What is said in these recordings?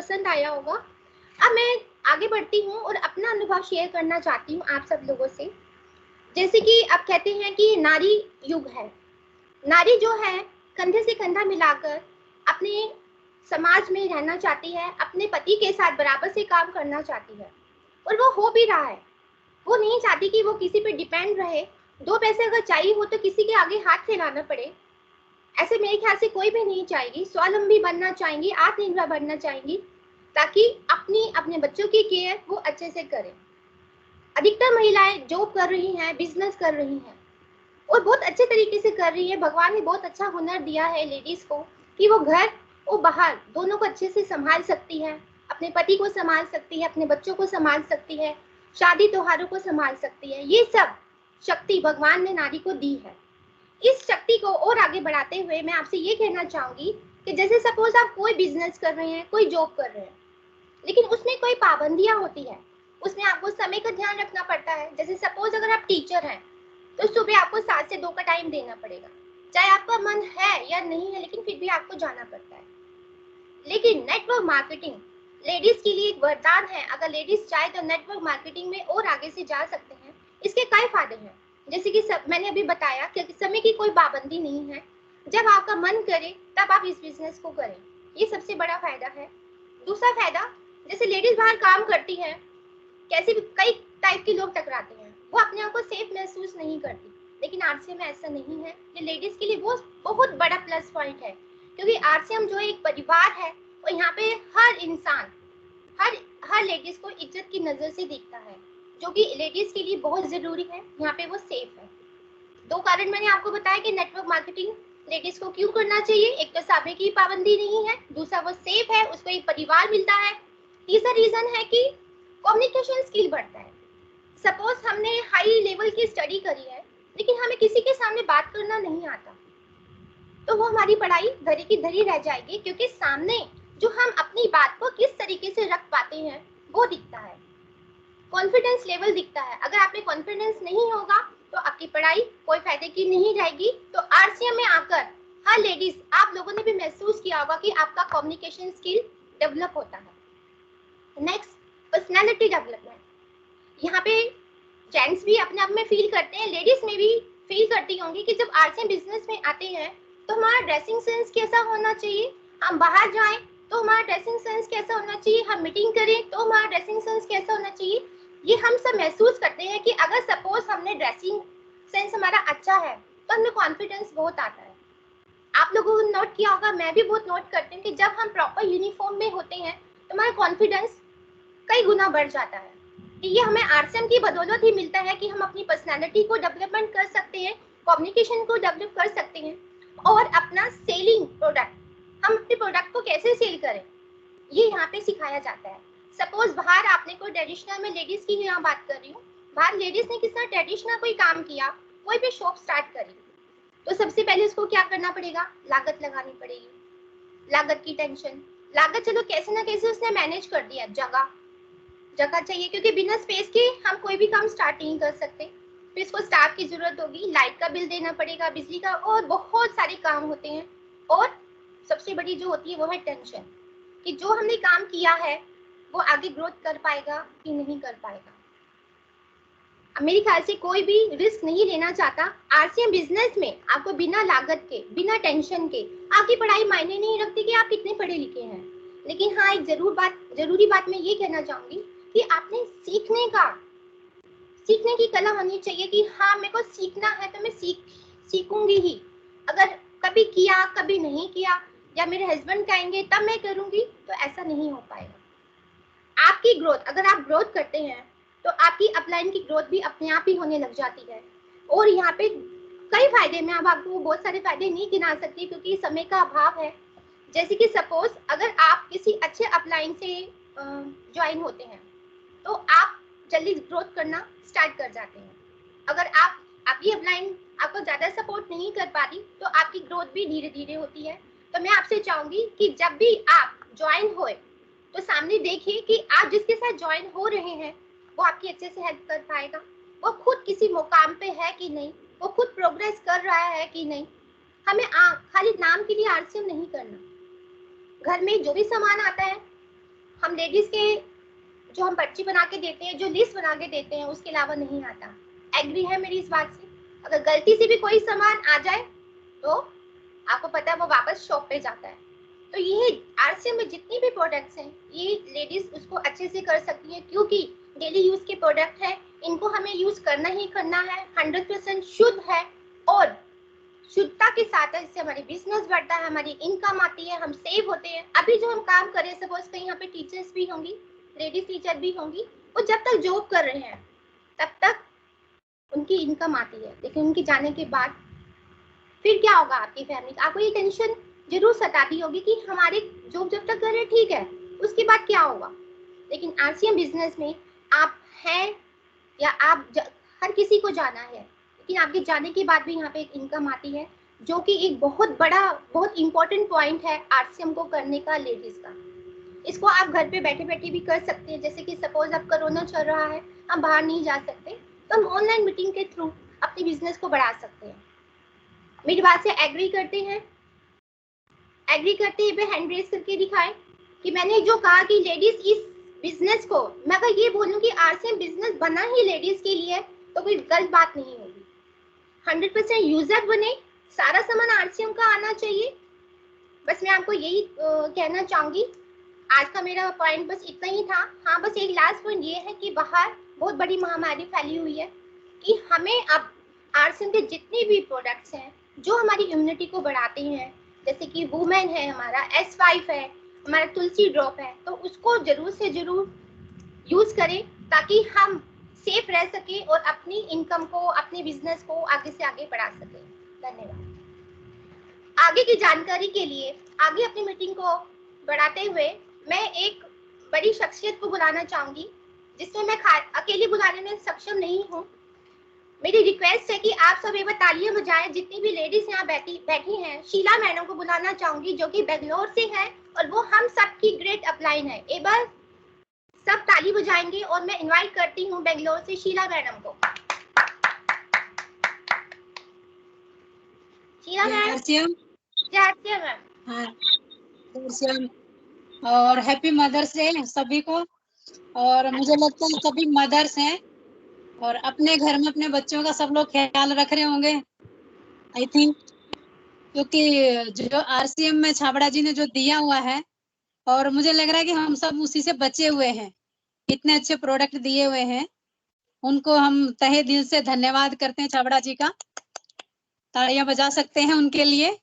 पसंद आया होगा। अब मैं आगे बढ़ती हूँ और अपना अनुभव शेयर करना चाहती हूँ आप सब लोगों से। जैसे कि आप कहते हैं कि नारी युग है, नारी जो है कंधे से कंधा मिलाकर अपने समाज में रहना चाहती है, अपने पति के साथ बराबर से काम करना चाहती है और वो हो भी रहा है। वो नहीं चाहती कि वो किसी पे डिपेंड रहे, दो पैसे अगर चाहिए हो तो किसी के आगे हाथ फैलाना पड़े, ऐसे मेरे ख्याल से कोई भी नहीं चाहेगी। स्वावलंबी बनना चाहेंगी, आत्मनिर्भर बनना चाहेंगी, ताकि अपने बच्चों की केयर वो अच्छे से करें। अधिकतर महिलाएं जॉब कर रही हैं, बिजनेस कर रही हैं और बहुत अच्छे तरीके से कर रही है। भगवान ने बहुत अच्छा हुनर दिया है लेडीज को कि वो घर और बाहर दोनों को अच्छे से संभाल सकती है, अपने पति को संभाल सकती है, अपने बच्चों को संभाल सकती है, शादी त्योहारों को संभाल सकती है। ये सब शक्ति भगवान ने नारी को दी है। इस शक्ति को और आगे बढ़ाते हुए मैं आपसे ये कहना चाहूंगी कि जैसे सपोज आप कोई बिजनेस कर रहे हैं, कोई जॉब कर रहे हैं, लेकिन उसमें कोई पाबंदियां होती है, उसमें आपको समय का ध्यान रखना पड़ता है। जैसे सपोज अगर आप टीचर हैं तो सुबह आपको 7 से 2 का टाइम देना पड़ेगा, चाहे आपका मन है या नहीं है, लेकिन फिर भी आपको जाना पड़ता है। लेकिन नेटवर्क मार्केटिंग लेडीज के लिए एक वरदान है। अगर लेडीज चाहे तो नेटवर्क मार्केटिंग में और आगे से जा सकते हैं। इसके कई फायदे हैं, जैसे कि मैंने अभी बताया कि समय की कोई पाबंदी नहीं है, जब आपका मन करे तब आप इस बिजनेस को करें, ये सबसे बड़ा फायदा है। दूसरा फायदा, जैसे लेडीज बाहर काम करती हैं, कैसे भी कई टाइप के लोग टकराते हैं, वो अपने आप को सेफ महसूस नहीं करती, लेकिन आरसीएम में ऐसा नहीं है। ये लेडीज के लिए वो बहुत बड़ा प्लस पॉइंट है, क्योंकि आरसीएम जो एक परिवार है, और यहाँ पे हर इंसान हर हर लेडीज को इज्जत की नजर से देखता है, जो कि लेडीज के लिए बहुत जरूरी है। यहाँ पे वो सेफ है। दो कारण मैंने आपको बताया कि नेटवर्क मार्केटिंग लेडीज को क्यों करना चाहिए। एक तो समय की पाबंदी नहीं है, दूसरा वो सेफ है, उसको एक परिवार मिलता है, तीसरा रीजन है कि कम्युनिकेशन स्किल बढ़ता है। सपोज हमने हाई लेवल की स्टडी करी है, लेकिन हमें किसी के सामने बात करना नहीं आता, तो वो हमारी पढ़ाई धरी की धरी रह जाएगी, क्योंकि सामने जो हम अपनी बात को किस तरीके से रख पाते हैं वो दिखता है, कॉन्फिडेंस लेवल दिखता है। अगर आप में कॉन्फिडेंस नहीं होगा तो आपकी पढ़ाई कोई फायदे की नहीं रहेगी। तो आरसीएम में आकर हर लेडीज, आप लोगों ने भी महसूस किया होगा कि आपका कम्युनिकेशन स्किल डेवलप होता है। Next, personality development. यहाँ पे जेंट्स भी अपने आप में फील करते हैं, लेडीज में भी फील करती होंगी कि जब आर्ट्स एंड बिजनेस में आते हैं तो हमारा ड्रेसिंग सेंस कैसा होना चाहिए, हम बाहर जाएं तो हमारा ड्रेसिंग सेंस कैसा होना चाहिए, हम मीटिंग करें तो हमारा ड्रेसिंग सेंस कैसा होना चाहिए। ये हम सब महसूस करते हैं कि अगर सपोज हमने ड्रेसिंग सेंस हमारा अच्छा है तो हमें कॉन्फिडेंस बहुत आता है। आप लोगों को नोट किया होगा, मैं भी बहुत नोट करती हूँ कि जब हम प्रॉपर यूनिफॉर्म में होते हैं तो हमारा कॉन्फिडेंस कई गुना बढ़ जाता है। ये हमें आरसीएम की बदौलत ही मिलता है कि हम अपनी पर्सनालिटी को डेवलपमेंट कर सकते हैं, कम्युनिकेशन को डेवलप कर सकते हैं, और अपना सेलिंग प्रोडक्ट, हम अपने प्रोडक्ट को कैसे सेल करें, ये यहाँ पे सिखाया जाता है। सपोज बाहर आपने कोई ट्रेडिशनल में, लेडीज की यहाँ बात कर रही हूँ, बाहर लेडीज ने किस तरह ट्रेडिशनल कोई काम किया, कोई भी शॉप स्टार्ट करी, तो सबसे पहले उसको क्या करना पड़ेगा, लागत लगानी पड़ेगी, लागत की टेंशन। लागत चलो कैसे ना कैसे उसने मैनेज कर दिया, जगह जगह चाहिए, क्योंकि बिना स्पेस के हम कोई भी काम स्टार्ट नहीं कर सकते। फिर इसको स्टाफ की जरूरत होगी, लाइट का बिल देना पड़ेगा, बिजली का, और बहुत सारे काम होते हैं। और सबसे बड़ी जो होती है वो है टेंशन, कि जो हमने काम किया है वो आगे ग्रोथ कर पाएगा कि नहीं कर पाएगा। मेरे ख्याल से कोई भी रिस्क नहीं लेना चाहता। आरसीएम बिजनेस में आपको बिना लागत के, बिना टेंशन के, आपकी पढ़ाई मायने नहीं रखती कि आप कितने पढ़े लिखे हैं। लेकिन हाँ, एक जरूरी बात मैं ये कहना चाहूंगी कि आपने सीखने की कला होनी चाहिए कि हाँ, मेरे को सीखना है तो मैं सीखूंगी ही। अगर कभी किया कभी नहीं किया, या मेरे हस्बैंड कहेंगे तब मैं करूंगी, तो ऐसा नहीं हो पाएगा। आपकी ग्रोथ, अगर आप ग्रोथ करते हैं तो आपकी अपलाइन की ग्रोथ भी अपने आप ही होने लग जाती है। और यहाँ पे कई फायदे, मैं अब आपको बहुत सारे फायदे नहीं गिना सकती क्योंकि समय का अभाव है। जैसे कि सपोज अगर आप किसी अच्छे अपलाइन से ज्वाइन होते हैं तो आप जल्दी ग्रोथ करना स्टार्ट कर जाते हैं। अगर आपकी अपलाइन आपको ज़्यादा सपोर्ट नहीं कर पा रही तो आपकी ग्रोथ भी धीरे धीरे होती है। तो मैं आपसे चाहूँगी कि जब भी आप ज्वाइन होए तो सामने देखिए कि आप जिसके साथ ज्वाइन हो रहे हैं वो आपकी अच्छे से हेल्प कर पाएगा, वो खुद किसी मुकाम पे है कि नहीं, वो खुद प्रोग्रेस कर रहा है कि नहीं। हमें खाली नाम के लिए आरसीएम नहीं करना। घर में जो भी सामान आता है हम लेडीज के जो हम पर्ची बना के देते हैं, जो लिस्ट बना के देते हैं, उसके अलावा नहीं आता। एग्री है मेरी इस बात से? अगर गलती से भी कोई सामान आ जाए तो आपको पता है वो वापस शॉप पे जाता है। तो ये आरसीएम में जितनी भी प्रोडक्ट्स हैं, ये लेडीज उसको अच्छे से कर सकती हैं, क्योंकि डेली यूज के प्रोडक्ट है, इनको हमें यूज करना ही करना है। 100% शुद्ध है और शुद्धता के साथ इससे हमारी बिजनेस बढ़ता है, हमारी इनकम आती है, हम सेव होते हैं। अभी जो हम काम कर रहे हैं, सपोज कहीं यहाँ पे टीचर्स भी होंगी, लेडीज टीचर भी होंगी, वो जब तक जॉब कर रहे हैं तब तक उनकी इनकम आती है, लेकिन उनके जाने के बाद फिर क्या होगा आपकी फैमिली? आपको ये टेंशन जरूर सताती होगी कि हमारे जॉब जब तक कर रहे ठीक है, उसके बाद क्या होगा। लेकिन आरसीएम बिजनेस में आप हैं या हर किसी को जाना है, लेकिन आपके जाने के बाद भी यहाँ पे एक इनकम आती है, जो कि एक बहुत बड़ा, बहुत इंपॉर्टेंट पॉइंट है आरसीएम को करने का लेडीज का। इसको आप घर पे बैठे बैठे भी कर सकते हैं। जैसे कि सपोज अब कोरोना चल रहा है, हम बाहर नहीं जा सकते, तो हम ऑनलाइन मीटिंग के थ्रू अपने बिजनेस को बढ़ा सकते हैं। मेरी बात से एग्री करते हैं? एग्री करते हैं हैंड रेज करके दिखाएं कि मैंने जो कहा कि लेडीज इस बिजनेस को, मैं अगर ये बोलूं कि आरसीएम बिजनेस बना ही लेडीज के लिए, तो कोई गलत बात नहीं होगी। 100% यूजर बने, सारा सामान आरसीएम का आना चाहिए। बस मैं आपको यही कहना चाहूंगी। आज का मेरा पॉइंट बस इतना ही था। हाँ, बस एक लास्ट पॉइंट ये है कि बाहर बहुत बड़ी महामारी फैली हुई है, कि हमें अब आरसीएम के जितने भी प्रोडक्ट्स हैं जो हमारी इम्यूनिटी को बढ़ाते हैं, जैसे कि वुमेन है, हमारा S5 है, हमारा तुलसी ड्रॉप है, तो उसको जरूर से जरूर यूज करें, ताकि हम सेफ रह सके और अपनी इनकम को, अपने बिजनेस को आगे से आगे बढ़ा सके। धन्यवाद। आगे की जानकारी के लिए, आगे अपनी मीटिंग को बढ़ाते हुए, मैं एक बड़ी शख्सियत को बुलाना चाहूंगी, जिसमें मैं अकेली बुलाने में सक्षम नहीं हूँ। मेरी रिक्वेस्ट है कि आप सब एक बार तालियां बजाएं। जितनी भी लेडीज यहाँ बैठी हैं, शीला मैडम को बुलाना चाहूंगी, जो कि बेंगलोर से है और वो हम सबकी ग्रेट अपलाइन है। एक बार सब ताली बजाएंगे और मैं इनवाइट करती हूँ बेंगलोर से शीला मैडम को। शीला मैम, जय मैम। हाँ, और हैप्पी मदर्स डे सभी को। और मुझे लगता है सभी मदर्स हैं और अपने घर में अपने बच्चों का सब लोग ख्याल रख रहे होंगे, आई थिंक, क्योंकि जो आरसीएम में छाबड़ा जी ने जो दिया हुआ है, और मुझे लग रहा है कि हम सब उसी से बचे हुए हैं। इतने अच्छे प्रोडक्ट दिए हुए हैं, उनको हम तहे दिल से धन्यवाद करते हैं छाबड़ा जी का। तालियां बजा सकते हैं उनके लिए।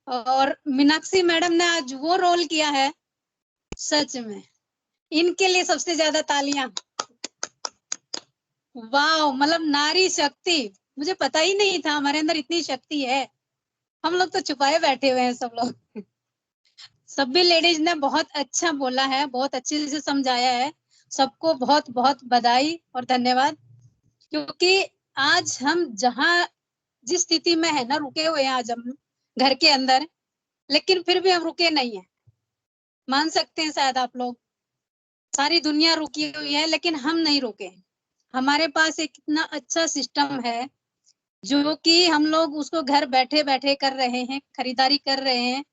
और मीनाक्षी मैडम ने आज वो रोल किया है, सच में इनके लिए सबसे ज्यादा तालियां। वाह, मतलब नारी शक्ति, मुझे पता ही नहीं था हमारे अंदर इतनी शक्ति है। हम लोग तो छुपाए बैठे हुए हैं सब लोग। सभी लेडीज ने बहुत अच्छा बोला है, बहुत अच्छे से समझाया है। सबको बहुत बहुत बधाई और धन्यवाद, क्योंकि आज हम जहाँ जिस स्थिति में है ना, रुके हुए हैं आज हम घर के अंदर, लेकिन फिर भी हम रुके नहीं है। मान सकते हैं शायद आप लोग, सारी दुनिया रुकी हुई है लेकिन हम नहीं रुके। हमारे पास एक इतना अच्छा सिस्टम है, जो कि हम लोग उसको घर बैठे बैठे कर रहे हैं, खरीदारी कर रहे हैं,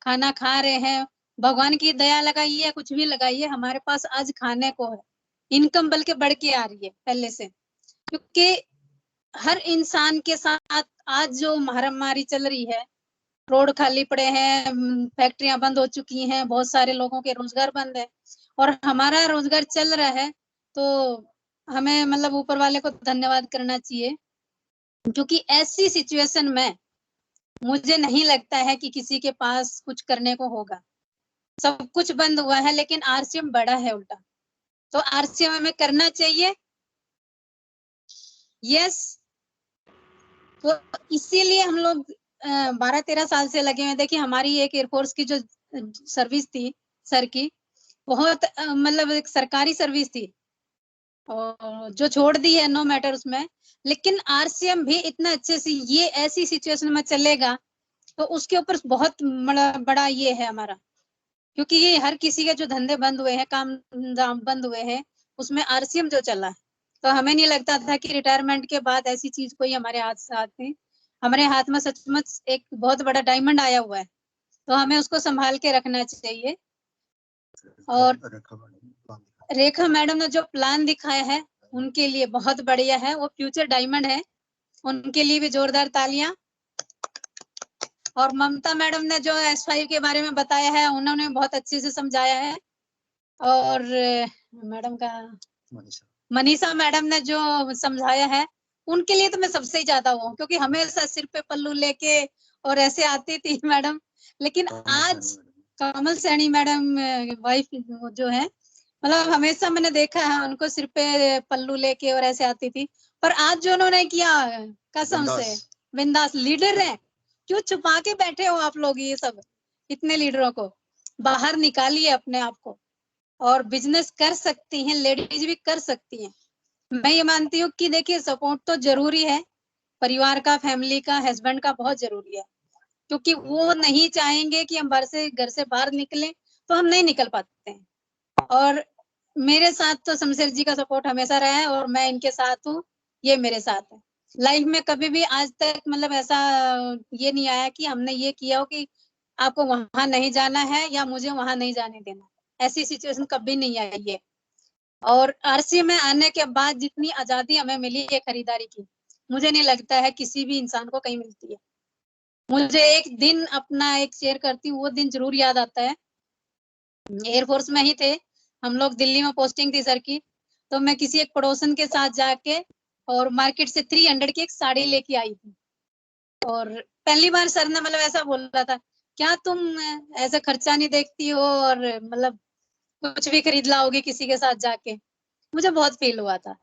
खाना खा रहे हैं। भगवान की दया लगाइए, कुछ भी लगाइए, हमारे पास आज खाने को है। इनकम बल्कि बढ़ के आ रही है पहले से, क्योंकि हर इंसान के साथ आज जो महामारी चल रही है, रोड खाली पड़े हैं, फैक्ट्रियां बंद हो चुकी हैं, बहुत सारे लोगों के रोजगार बंद है, और हमारा रोजगार चल रहा है। तो हमें मतलब ऊपर वाले को धन्यवाद करना चाहिए, क्योंकि ऐसी सिचुएशन में मुझे नहीं लगता है कि किसी के पास कुछ करने को होगा। सब कुछ बंद हुआ है, लेकिन आरसीएम बड़ा है उल्टा, तो आरसीएम हमें करना चाहिए। यस, तो इसीलिए हम लोग 12-13 साल से लगे हुए। देखिए, हमारी एक एयरफोर्स की जो सर्विस थी सर की, बहुत मतलब एक सरकारी सर्विस थी, और जो छोड़ दी है नो मैटर उसमें, लेकिन आरसीएम भी इतना अच्छे से ये ऐसी सिचुएशन में चलेगा, तो उसके ऊपर बहुत बड़ा ये है हमारा, क्योंकि ये हर किसी के जो धंधे बंद हुए हैं, काम बंद हुए हैं, उसमें आरसीएम जो चला है। तो हमें नहीं लगता था कि रिटायरमेंट के बाद ऐसी चीज कोई हमारे हाथ से आती। हमारे हाथ में सचमुच एक बहुत बड़ा डायमंड आया हुआ है। तो हमें उसको संभाल के रखना चाहिए। और रेखा मैडम ने जो प्लान दिखाया है उनके लिए बहुत बढ़िया है, वो फ्यूचर डायमंड है, उनके लिए भी जोरदार तालियां। और ममता मैडम ने जो S5 के बारे में बताया है उन्होंने बहुत अच्छे से समझाया है। और मैडम का मनीषा मैडम ने जो समझाया है उनके लिए तो मैं सबसे ज्यादा हूँ, क्योंकि हमेशा सिर पे पल्लू लेके और ऐसे आती थी मैडम। लेकिन आज कमल सैनी मैडम वाइफ जो है, मतलब हमेशा मैंने देखा है उनको सिर पे पल्लू लेके और ऐसे आती थी, पर आज जो उन्होंने किया कसम से बिंदास लीडर है। क्यों छुपा के बैठे हो आप लोग, ये सब इतने लीडरों को बाहर निकालिए अपने आप को, और बिजनेस कर सकती हैं, लेडीज भी कर सकती हैं। मैं ये मानती हूँ कि देखिए सपोर्ट तो जरूरी है, परिवार का, फैमिली का, हस्बैंड का बहुत जरूरी है, क्योंकि वो नहीं चाहेंगे कि हम घर से बाहर निकलें तो हम नहीं निकल पाते हैं। और मेरे साथ तो शमशेर जी का सपोर्ट हमेशा रहा है और मैं इनके साथ हूँ, ये मेरे साथ है। लाइफ में कभी भी आज तक मतलब ऐसा ये नहीं आया कि हमने ये किया हो कि आपको वहां नहीं जाना है या मुझे वहां नहीं जाने देना, ऐसी सिचुएशन कभी नहीं आई है। और RC में आने के बाद जितनी आजादी हमें मिली है खरीदारी की, मुझे नहीं लगता है किसी भी इंसान को कहीं मिलती है। मुझे एक दिन अपना एक शेयर करती हूँ, वो दिन जरूर याद आता है। एयरफोर्स में ही थे हम लोग, दिल्ली में पोस्टिंग थी सर की, तो मैं किसी एक पड़ोसन के साथ जाके और मार्केट से 300 की एक साड़ी लेके आई थी। और पहली बार सर ने मतलब ऐसा बोला था, क्या तुम ऐसा खर्चा नहीं देखती हो और मतलब कुछ भी खरीद लाओगी किसी के साथ जाके। मुझे बहुत फील हुआ था,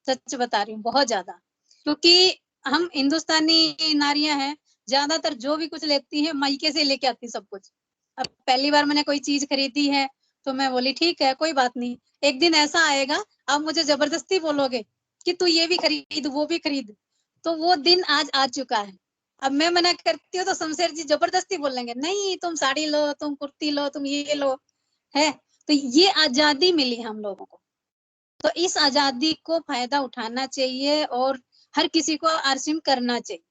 सच बता रही हूँ, बहुत ज्यादा। क्योंकि हम हिंदुस्तानी नारियां हैं, ज्यादातर जो भी कुछ लेती है मायके से लेके आती सब कुछ। अब पहली बार मैंने कोई चीज खरीदी है तो मैं बोली ठीक है कोई बात नहीं, एक दिन ऐसा आएगा आप मुझे जबरदस्ती बोलोगे कि तू ये भी खरीद वो भी खरीद, तो वो दिन आज आ चुका है। अब मैं मना करती हूँ तो शमशेर जी जबरदस्ती बोलेंगे नहीं तुम साड़ी लो, तुम कुर्ती लो, तुम ये लो, है। तो ये आजादी मिली हम लोगों को, तो इस आजादी को फायदा उठाना चाहिए और हर किसी को आरसीएम करना चाहिए।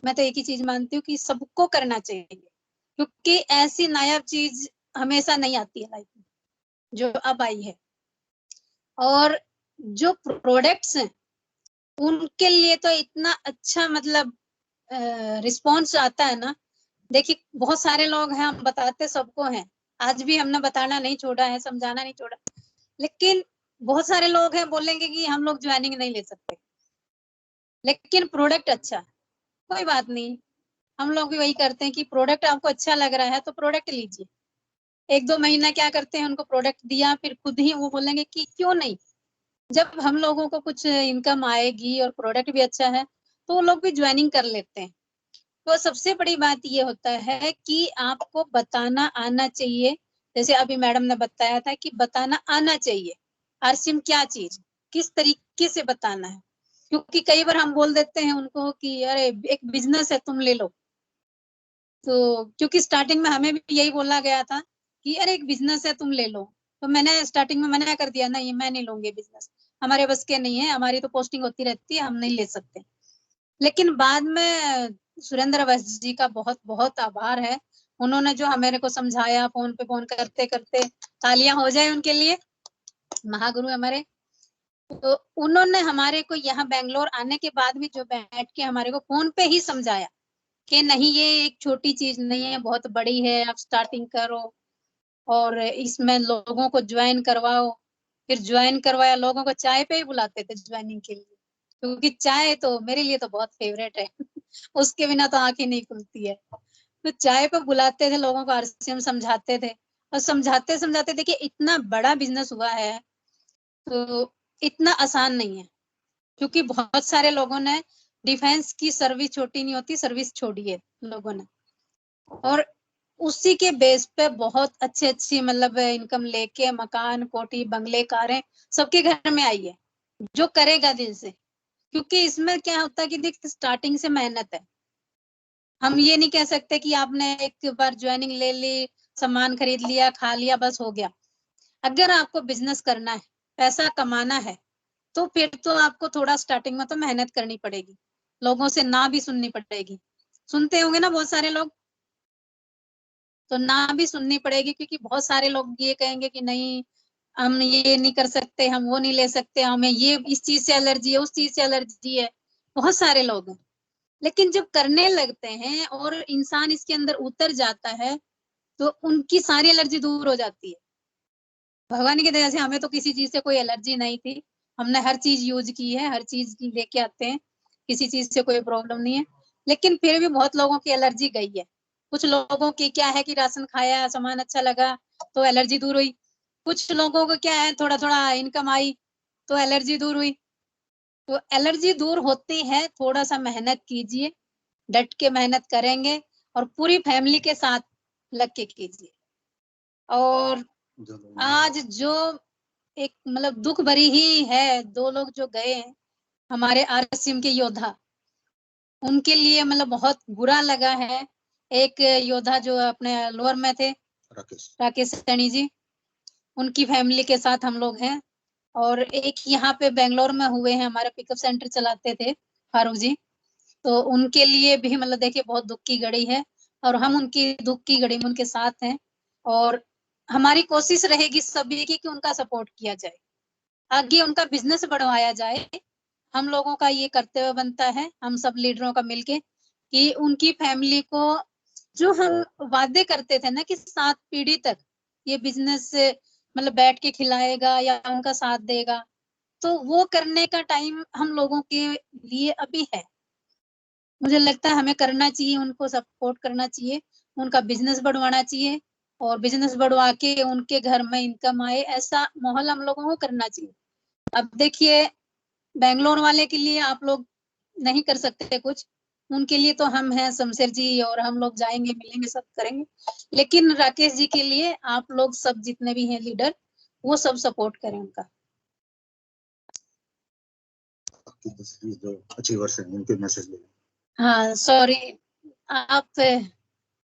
मैं तो एक ही चीज मानती हूँ कि सबको करना चाहिए, क्योंकि ऐसी नायाब चीज हमेशा नहीं आती है लाइफ में जो अब आई है। और जो प्रोडक्ट्स हैं उनके लिए तो इतना अच्छा मतलब रिस्पॉन्स आता है ना। देखिए बहुत सारे लोग हैं, हम बताते सबको हैं, आज भी हमने बताना नहीं छोड़ा है, समझाना नहीं छोड़ा, लेकिन बहुत सारे लोग हैं बोलेंगे कि हम लोग ज्वाइनिंग नहीं ले सकते, लेकिन प्रोडक्ट अच्छा, कोई बात नहीं। हम लोग भी वही करते हैं कि प्रोडक्ट आपको अच्छा लग रहा है तो प्रोडक्ट लीजिए। 1-2 महीना क्या करते हैं, उनको प्रोडक्ट दिया, फिर खुद ही वो बोलेंगे कि क्यों नहीं। जब हम लोगों को कुछ इनकम आएगी और प्रोडक्ट भी अच्छा है तो वो लोग भी ज्वाइनिंग कर लेते हैं। तो सबसे बड़ी बात ये होता है कि आपको बताना आना चाहिए, जैसे अभी मैडम ने बताया था कि बताना आना चाहिए आरसीएम क्या चीज, किस तरीके से बताना है। क्योंकि कई बार हम बोल देते हैं उनको कि अरे एक बिजनेस है तुम ले लो, तो क्योंकि स्टार्टिंग में हमें भी यही बोला गया था कि अरे एक बिजनेस है तुम ले लो, तो मैंने स्टार्टिंग में मना कर दिया, नहीं मैं नहीं लूंगी बिजनेस, हमारे बस के नहीं है, हमारी तो पोस्टिंग होती रहती है, हम नहीं ले सकते। लेकिन बाद में सुरेंद्र अवस्थी जी का बहुत बहुत आभार है, उन्होंने जो हमारे को समझाया, फोन पे फोन करते करते, तालियां हो जाए उनके लिए, महागुरु हमारे। तो उन्होंने हमारे को यहाँ बेंगलोर आने के बाद भी जो बैठ के हमारे को फोन पे ही समझाया कि नहीं ये एक छोटी चीज नहीं है, बहुत बड़ी है, आप स्टार्टिंग करो और इसमें लोगों को ज्वाइन करवाओ। फिर ज्वाइन करवाया, लोगों को चाय पे ही बुलाते थे ज्वाइनिंग के लिए, क्योंकि चाय तो मेरे लिए तो बहुत फेवरेट है उसके बिना तो आंखें नहीं खुलती है। तो चाय पे बुलाते थे लोगों को, आरसीएम समझाते थे, और समझाते समझाते देखिए इतना बड़ा बिजनेस हुआ है, तो इतना आसान नहीं है। क्योंकि बहुत सारे लोगों ने डिफेंस की सर्विस छोटी नहीं होती, सर्विस छोड़ी है लोगों ने, और उसी के बेस पे बहुत अच्छी अच्छी मतलब इनकम लेके मकान, कोठी, बंगले, कारें सबके घर में आई है, जो करेगा दिल से। क्योंकि इसमें क्या होता है कि देख स्टार्टिंग से मेहनत है, हम ये नहीं कह सकते कि आपने एक बार ज्वाइनिंग ले ली, सामान खरीद लिया, खा लिया, बस हो गया। अगर आपको बिजनेस करना है, पैसा कमाना है, तो फिर तो आपको थोड़ा स्टार्टिंग में तो मेहनत करनी पड़ेगी, लोगों से ना भी सुननी पड़ेगी। सुनते होंगे ना बहुत सारे लोग, तो ना भी सुननी पड़ेगी, क्योंकि बहुत सारे लोग ये कहेंगे कि नहीं हम ये नहीं कर सकते, हम वो नहीं ले सकते, हमें ये इस चीज से एलर्जी है, उस चीज से एलर्जी है, बहुत सारे लोग हैं। लेकिन जब करने लगते हैं और इंसान इसके अंदर उतर जाता है तो उनकी सारी एलर्जी दूर हो जाती है। भगवान की दया से हमें तो किसी चीज से कोई एलर्जी नहीं थी, हमने हर चीज यूज की है, हर चीज लेके आते हैं, किसी चीज से कोई प्रॉब्लम नहीं है। लेकिन फिर भी बहुत लोगों की एलर्जी गई है। कुछ लोगों की क्या है कि राशन खाया, सामान अच्छा लगा तो एलर्जी दूर हुई। कुछ लोगों को क्या है, थोड़ा थोड़ा इनकम आई तो एलर्जी दूर हुई। तो एलर्जी दूर होती है, थोड़ा सा मेहनत कीजिए, डट के मेहनत करेंगे और पूरी फैमिली के साथ लग के कीजिए। और आज जो एक मतलब दुख भरी ही है, 2 लोग जो गए हैं हमारे आरसीएम के योद्धा, उनके लिए मतलब बहुत बुरा लगा है। एक योद्धा जो अपने लोअर में थे, राकेश सैनी जी, उनकी फैमिली के साथ हम लोग हैं। और एक यहाँ पे बेंगलोर में हुए हैं, हमारा पिकअप सेंटर चलाते थे फारूक जी, तो उनके लिए भी मतलब देखिए बहुत दुख की घड़ी है और हम उनकी दुख की घड़ी में उनके साथ हैं। और हमारी कोशिश रहेगी सभी की कि उनका सपोर्ट किया जाए, आगे उनका बिजनेस बढ़वाया जाए। हम लोगों का ये कर्तव्य बनता है, हम सब लीडरों का मिलके, कि उनकी फैमिली को जो हम वादे करते थे ना कि 7 पीढ़ी तक ये बिजनेस मतलब बैठ के खिलाएगा या उनका साथ देगा, तो वो करने का टाइम हम लोगों के लिए अभी है। मुझे लगता है हमें करना चाहिए, उनको सपोर्ट करना चाहिए, उनका बिजनेस बढ़वाना चाहिए और बिजनेस बढ़वा के उनके घर में इनकम आए, ऐसा माहौल हम लोगों को करना चाहिए। अब देखिए बेंगलोर वाले के लिए आप लोग नहीं कर सकते कुछ, उनके लिए तो हम हैं शमशेर जी और हम लोग जाएंगे, मिलेंगे, सब करेंगे। लेकिन राकेश जी के लिए आप लोग सब जितने भी हैं लीडर, वो सब सपोर्ट करें उनका। जो अचीवर्स हैं उनके मैसेज ले। हाँ सॉरी, आप